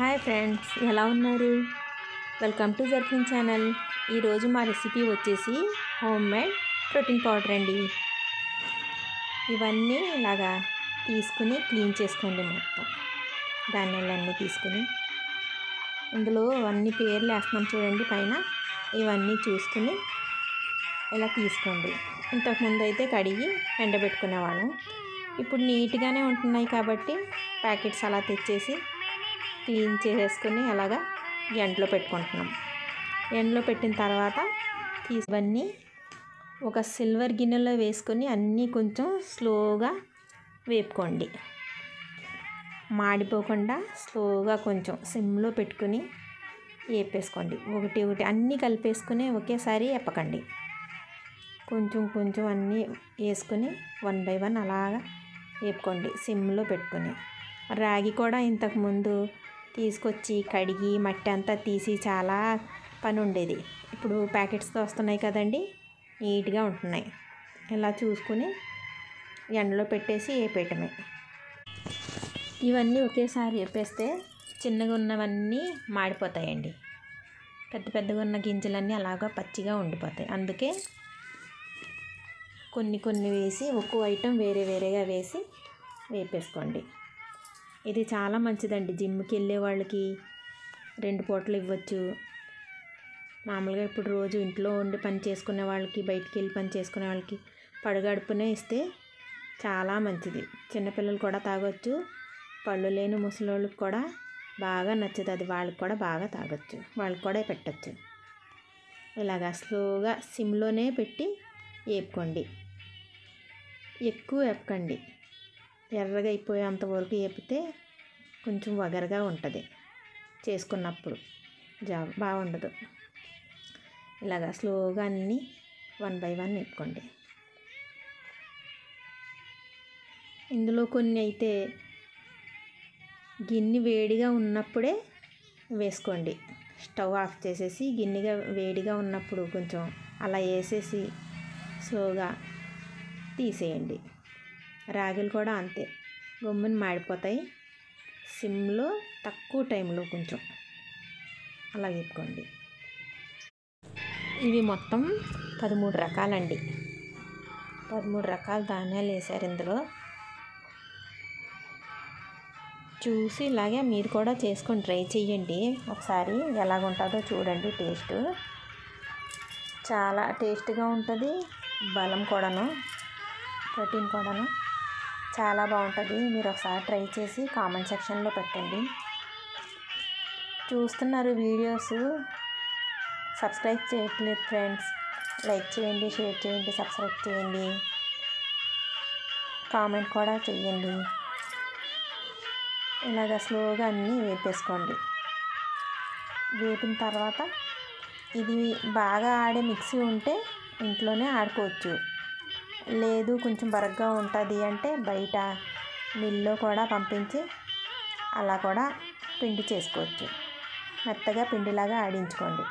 Hi friends, ఎలా ఉన్నారు? Welcome to జర్ఫిన్ ఛానల్. ఈరోజు మా రెసిపీ వచ్చేసి హోమ్ మేడ్ ప్రోటీన్ పౌడర్ అండి. ఇవన్నీ ఇలాగా తీసుకుని క్లీన్ చేసుకోండి. మొత్తం ధాన్యాలన్నీ తీసుకుని ఇందులో అన్ని పేర్లు వేస్తున్నాం చూడండి పైన. ఇవన్నీ చూసుకుని ఇలా తీసుకోండి. ఇంతకుముందు అయితే కడిగి ఎండబెట్టుకునేవాళ్ళం. ఇప్పుడు నీట్గానే ఉంటున్నాయి కాబట్టి ప్యాకెట్స్ అలా తెచ్చేసి క్లీన్ చేసేసుకుని అలాగా ఎండలో పెట్టుకుంటున్నాం. ఎండలో పెట్టిన తర్వాత ఇవన్నీ ఒక సిల్వర్ గిన్నెలో వేసుకొని అన్నీ కొంచెం స్లోగా వేపుకోండి. మాడిపోకుండా స్లోగా కొంచెం సిమ్లో పెట్టుకుని వేపేసుకోండి. ఒకటి ఒకటి అన్నీ కలిపేసుకుని ఒకేసారి వేపకండి. కొంచెం కొంచెం అన్నీ వేసుకొని 1 by 1 అలాగా వేపుకోండి సిమ్లో పెట్టుకొని. రాగి కూడా ఇంతకుముందు తీసుకొచ్చి కడిగి మట్టి అంతా తీసి చాలా పని ఉండేది. ఇప్పుడు ప్యాకెట్స్తో వస్తున్నాయి కదండి, నీట్గా ఉంటున్నాయి. ఇలా చూసుకుని ఎండలో పెట్టేసి వేపేయటమే. ఇవన్నీ ఒకేసారి వేపేస్తే చిన్నగా ఉన్నవన్నీ మాడిపోతాయండి. పెద్ద పెద్దగా ఉన్న గింజలన్నీ అలాగా పచ్చిగా ఉండిపోతాయి. అందుకే కొన్ని కొన్ని వేసి ఒక్కో ఐటెం వేరే వేరేగా వేసి వేపేసుకోండి. ఇది చాలా మంచిదండి. జిమ్కి వెళ్ళే వాళ్ళకి 2 పూటలు ఇవ్వచ్చు. మామూలుగా ఇప్పుడు రోజు ఇంట్లో ఉండి పని చేసుకునే వాళ్ళకి, బయటికి వెళ్ళి పని చేసుకునే వాళ్ళకి పడుగడుపునే ఇస్తే చాలా మంచిది. చిన్నపిల్లలు కూడా తాగొచ్చు. పళ్ళు లేని ముసలోళ్ళకి కూడా బాగా నచ్చుతుంది. అది వాళ్ళకి కూడా బాగా తాగొచ్చు, వాళ్ళకి కూడా పెట్టచ్చు. ఇలాగా స్లోగా సిమ్లోనే పెట్టి వేపుకోండి. ఎక్కువ వేపకండి. ఎర్రగా అయిపోయేంత వరకు వేపితే కొంచెం వగరగా ఉంటుంది. చేసుకున్నప్పుడు బాగుండదు. ఇలాగా స్లోగా అన్నీ 1 by 1 వేపుకోండి. ఇందులో కొన్ని అయితే గిన్నె వేడిగా ఉన్నప్పుడే వేసుకోండి. స్టవ్ ఆఫ్ చేసేసి గిన్నెగా వేడిగా ఉన్నప్పుడు కొంచెం అలా వేసేసి స్లోగా తీసేయండి. రాగిలు కూడా అంతే, గమ్మున మాడిపోతాయి. సిమ్లో తక్కువ టైంలో కొంచెం అలా వేపుకోండి. ఇవి మొత్తం 13 రకాలండి. 13 రకాల ధాన్యాలు వేసారు ఇందులో. చూసి ఇలాగే మీరు కూడా చేసుకొని ట్రై చేయండి. ఒకసారి ఎలాగుంటుందో చూడండి. టేస్ట్ చాలా టేస్ట్గా ఉంటుంది. బలం కూడాను, ప్రోటీన్ కూడాను చాలా బాగుంటుంది. మీరు ఒకసారి ట్రై చేసి కామెంట్ సెక్షన్లో పెట్టండి. చూస్తున్నారు వీడియోస్, సబ్స్క్రైబ్ చేయట్లేదు ఫ్రెండ్స్. లైక్ చేయండి, షేర్ చేయండి, సబ్స్క్రైబ్ చేయండి, కామెంట్ కూడా చేయండి. ఇలాగ స్లోగా అన్నీ వేపేసుకోండి. వేపిన తర్వాత ఇది బాగా ఆడే మిక్సీ ఉంటే ఇంట్లోనే ఆడుకోవచ్చు. లేదు కొంచెం బరగ్గా ఉంటుంది అంటే బయట మిల్లో కూడా పంపించి అలా కూడా పిండి చేసుకోవచ్చు. మెత్తగా పిండిలాగా ఆడించుకోండి.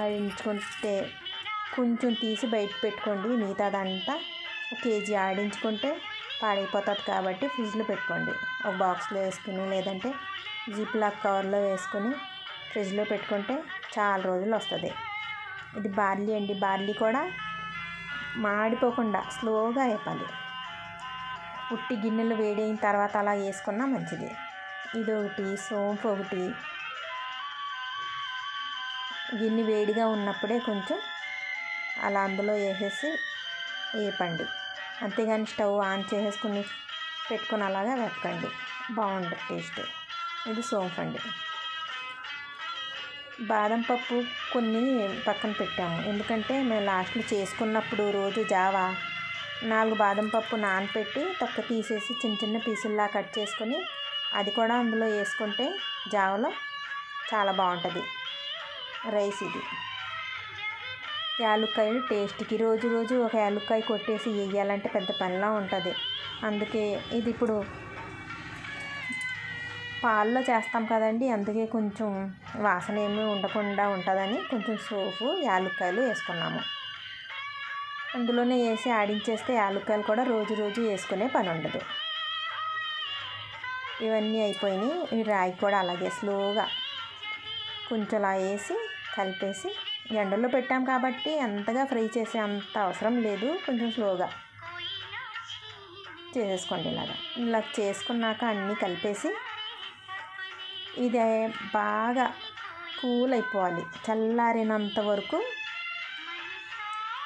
ఆడించుకుంటే కొంచెం తీసి బయట పెట్టుకోండి. మిగతాదంతా 1 kg ఆడించుకుంటే పాడైపోతుంది కాబట్టి ఫ్రిడ్జ్లో పెట్టుకోండి. ఒక బాక్స్లో వేసుకుని లేదంటే జిప్లాక్ కవర్లో వేసుకొని ఫ్రిడ్జ్లో పెట్టుకుంటే చాలా రోజులు వస్తుంది. ఇది బార్లీ అండి. బార్లీ కూడా మాడిపోకుండా స్లోగా వేపాలి. ఉట్టి గిన్నెలు వేడైన తర్వాత అలా వేసుకున్నా మంచిది. ఇది ఒకటి, సోంపు ఒకటి. గిన్నె వేడిగా ఉన్నప్పుడే కొంచెం అలా అందులో వేసేసి వేపండి. అంతేగాని స్టవ్ ఆన్ చేసేసుకుని పెట్టుకుని అలాగా వేపకండి, బాగుంటుంది టేస్ట్. ఇది సోంపు అండి. బాదం పప్పు కొన్ని పక్కన పెట్టాము, ఎందుకంటే మేము లాస్ట్లో చేసుకున్నప్పుడు రోజు జావా 4 బాదం పప్పు నానపెట్టి తొక్క తీసేసి చిన్న చిన్న పీసుల్లా కట్ చేసుకొని అది కూడా అందులో వేసుకుంటే జావలో చాలా బాగుంటుంది రైస్. ఇది యాలుక్కాయలు టేస్ట్కి రోజు రోజు ఒక యాలుక్కాయ కొట్టేసి వేయాలంటే పెద్ద పనిలా ఉంటుంది. అందుకే ఇది ఇప్పుడు పాల్లో చేస్తాం కదండి, అందుకే కొంచెం వాసన ఏమీ ఉండకుండా ఉంటుందని కొంచెం సోపు యాలుక్కాయలు వేసుకున్నాము. అందులోనే వేసి ఆడించేస్తే యాలుక్కాయలు కూడా రోజు రోజు వేసుకునే పని ఉండదు. ఇవన్నీ అయిపోయినాయి. ఈ రాయి కూడా అలాగే స్లోగా కొంచెం అలా వేసి కలిపేసి ఎండలో పెట్టాం కాబట్టి అంతగా ఫ్రై చేసే అంత అవసరం లేదు. కొంచెం స్లోగా చేసేసుకోండి. ఇలా చేసుకున్నాక అన్నీ కలిపేసి ఇది బాగా కూల్ అయిపోవాలి. చల్లారినంత వరకు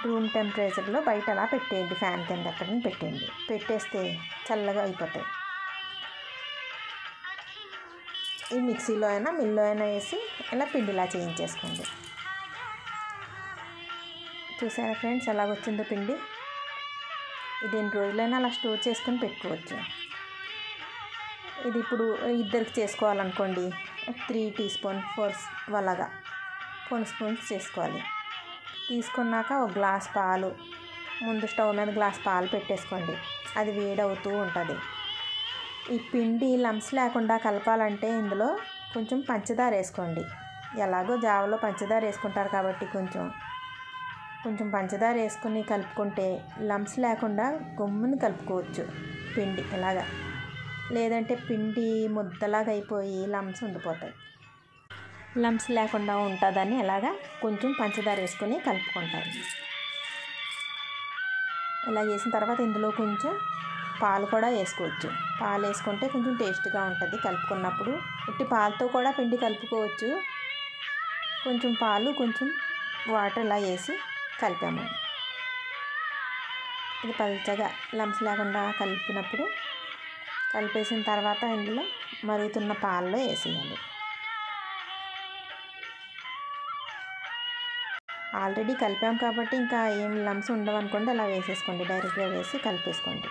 రూమ్ టెంపరేచర్లో బయట అలా పెట్టేయండి. ఫ్యాన్ కింద ఎక్కడ పెట్టేయండి. పెట్టేస్తే చల్లగా అయిపోతాయి. ఈ మిక్సీలో అయినా మిల్లో అయినా వేసి ఇలా పిండిలా చేయించేసుకోండి. చూసారా ఫ్రెండ్స్ ఎలాగొచ్చిందో పిండి. ఇది ఎన్ని రోజులైనా అలా స్టోర్ చేసుకొని పెట్టుకోవచ్చు. ఇది ఇప్పుడు ఇద్దరికి చేసుకోవాలనుకోండి 3 టీ స్పూన్ 4 అలాగా 4 స్పూన్స్ చేసుకోవాలి. తీసుకున్నాక ఒక గ్లాస్ పాలు ముందు స్టవ్ మీద గ్లాస్ పాలు పెట్టేసుకోండి. అది వేడవుతూ ఉంటుంది. ఈ పిండి లంప్స్ లేకుండా కలపాలంటే ఇందులో కొంచెం పంచదార వేసుకోండి. ఎలాగో జావలో పంచదార వేసుకుంటారు కాబట్టి కొంచెం పంచదార వేసుకుని కలుపుకుంటే లంప్స్ లేకుండా గమ్ముని కలుపుకోవచ్చు పిండి ఇలాగా. లేదంటే పిండి ముద్దలాగా అయిపోయి లంప్స్ ఉండిపోతాయి. లంప్స్ లేకుండా ఉంటుందని ఇలాగా కొంచెం పంచదార వేసుకొని కలుపుకుంటారు. ఇలా వేసిన తర్వాత ఇందులో కొంచెం పాలు కూడా వేసుకోవచ్చు. పాలు వేసుకుంటే కొంచెం టేస్ట్గా ఉంటుంది కలుపుకున్నప్పుడు. ఉట్టి పాలతో కూడా పిండి కలుపుకోవచ్చు. కొంచెం పాలు కొంచెం వాటర్ ఇలా వేసి కలిపాము. ఇది పల్చగా లంప్స్ లేకుండా కలిపేసిన తర్వాత ఇందులో మరుగుతున్న పాలలో వేసేయాలి. ఆల్రెడీ కలిపాం కాబట్టి ఇంకా ఏం లంప్స్ ఉండవు అనుకోండి. అలా వేసేసుకోండి. డైరెక్ట్గా వేసి కలిపేసుకోండి.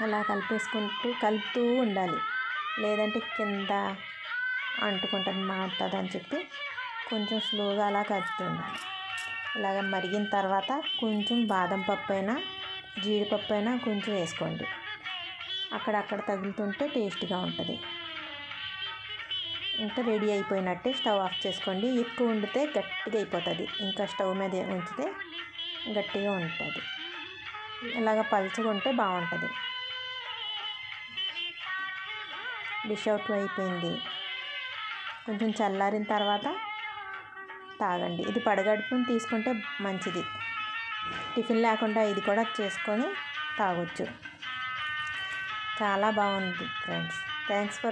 అలా కలుపుతూ ఉండాలి. లేదంటే కింద అంటుకుంటుంది మాడుతుంది అని చెప్పి కొంచెం స్లోగా అలా కలుపుతూ ఉండాలి. ఇలాగ మరిగిన తర్వాత కొంచెం బాదం పప్పు అయినా జీడిపప్పు అయినా కొంచెం వేసుకోండి. అక్కడక్కడ తగులుతుంటే టేస్ట్గా ఉంటుంది. ఇంకా రెడీ అయిపోయినట్టే. స్టవ్ ఆఫ్ చేసుకోండి. ఎక్కువ వండితే గట్టిగా అయిపోతుంది. ఇంకా స్టవ్ మీద ఉంచితే గట్టిగా ఉంటుంది. ఇలాగ పల్చగా ఉంటే బాగుంటుంది. డిష్ అవుట్ అయిపోయింది. కొంచెం చల్లారిన తర్వాత తాగండి. ఇది పడగడుపుని తీసుకుంటే మంచిది. టిఫిన్ లేకుండా ఇది కూడా చేసుకొని తాగొచ్చు. చాలా బాగుంది ఫ్రెండ్స్. Thanks for